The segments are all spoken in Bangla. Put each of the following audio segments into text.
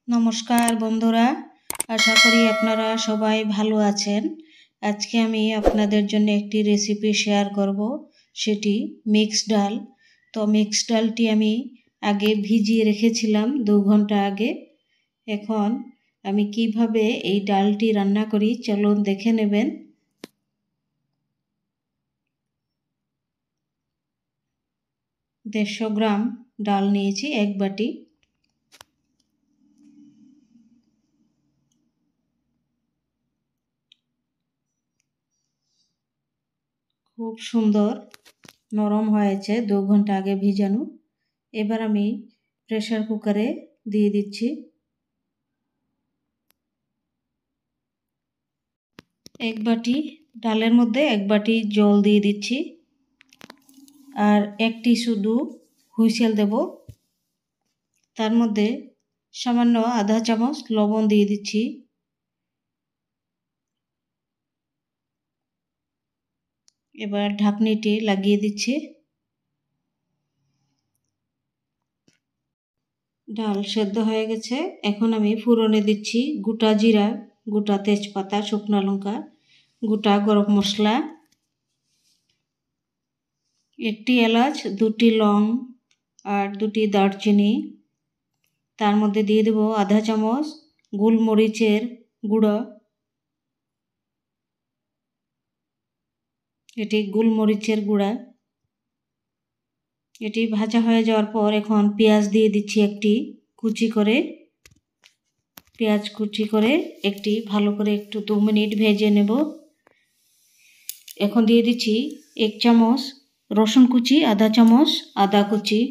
নমস্কার বন্ধুরা, আশা করি আপনারা সবাই ভালো আছেন। আজকে আমি আপনাদের জন্য একটি রেসিপি শেয়ার করব, সেটি মিক্সড ডাল। তো মিক্সড ডালটি আমি আগে ভিজিয়ে রেখেছিলাম 2 ঘন্টা আগে। এখন আমি কিভাবে এই ডালটি রান্না করি চলুন দেখে নেবেন। দেড়শো গ্রাম ডাল নিয়েছি, 1 বাটি। খুব সুন্দর নরম হয়েছে 2 ঘন্টা আগে ভিজানো। এবার আমি প্রেসার কুকারে দিয়ে দিচ্ছি। 1 বাটি ডালের মধ্যে 1 বাটি জল দিয়ে দিচ্ছি, আর একটি শুধু হুইসেল দেব। তার মধ্যে সামান্য আধা চামচ লবণ দিয়ে দিচ্ছি। এবার ঢাকনিটি লাগিয়ে দিচ্ছি। ডাল সেদ্ধ হয়ে গেছে। এখন আমি ফোড়নে দিচ্ছি গোটা জিরা, গোটা তেজপাতা, শুকনো লঙ্কা, গোটা গরম মশলা, 1টি এলাচ, 2টি লং আর 2টি দারচিনি। তার মধ্যে দিয়ে দেব আধা চামচ গোলমরিচের গুঁড়ো। এটি গোলমরিচের গুঁড়া। এটি ভাজা হয়ে যাওয়ার পর এখন পেঁয়াজ দিয়ে দিচ্ছি একটি কুচি করে। পেঁয়াজ কুচি করে একটি ভালো করে একটু 2 মিনিট ভেজে নেব। এখন দিয়ে দিচ্ছি 1 চামচ রসুন কুচি, আধা চামচ আদা কুচি।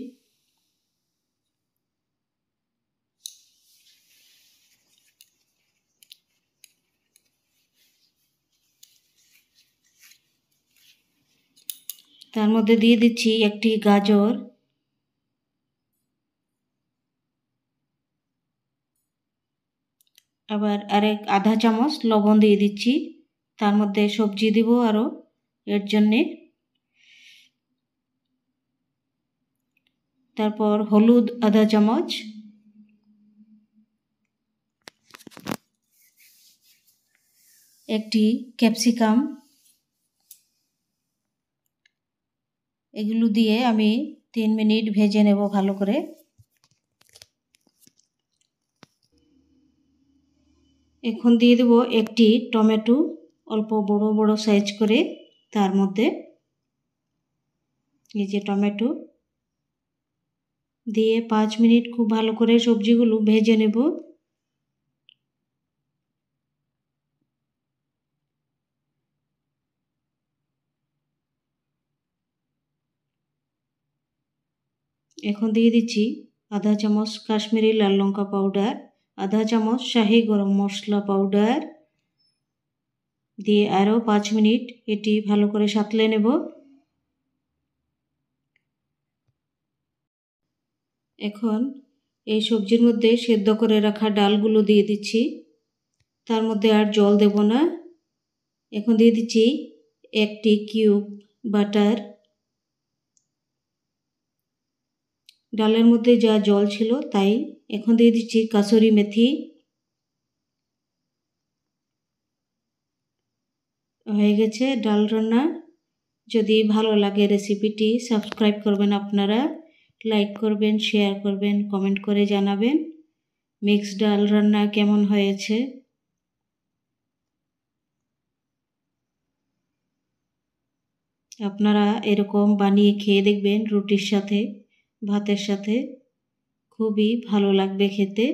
তার মধ্যে দিয়ে দিচ্ছি একটি গাজর, আবার আধা চামচ লবণ দিয়ে দিচ্ছি। তার মধ্যে সবজি দিব আরও এর জন্যে। তারপর হলুদ আধা চামচ, একটি ক্যাপসিকাম। এগুলো দিয়ে আমি 3 মিনিট ভেজে নেব ভালো করে। এখন দিয়ে দেব একটি টমেটো, অল্প বড় বড় সাইজ করে। তার মধ্যে এই যে টমেটো দিয়ে 5 মিনিট খুব ভালো করে সবজিগুলো ভেজে নেব। এখন দিয়ে দিচ্ছি আধা চামচ কাশ্মীরি লাল লঙ্কা পাউডার, আধা চামচ শাহি গরম মশলা পাউডার দিয়ে আরও 5 মিনিট এটি ভালো করে সাঁতলে নেব। এখন এই সবজির মধ্যে সেদ্ধ করে রাখা ডালগুলো দিয়ে দিচ্ছি। তার মধ্যে আর জল দেব না। এখন দিয়ে দিচ্ছি 1টি কিউব বাটার। ডালের মধ্যে যা জল ছিল তাই। এখন দিয়ে দিচ্ছি কাসুরি মেথি। হয়ে গেছে ডাল রান্না। যদি ভালো লাগে রেসিপিটি সাবস্ক্রাইব করবেন আপনারা, লাইক করবেন, শেয়ার করবেন, কমেন্ট করে জানাবেন মিক্সড ডাল রান্না কেমন হয়েছে। আপনারা এরকম বানিয়ে খেয়ে দেখবেন রুটির সাথে, ভাতের সাথে। খুবই ভালো লাগবে খেতে।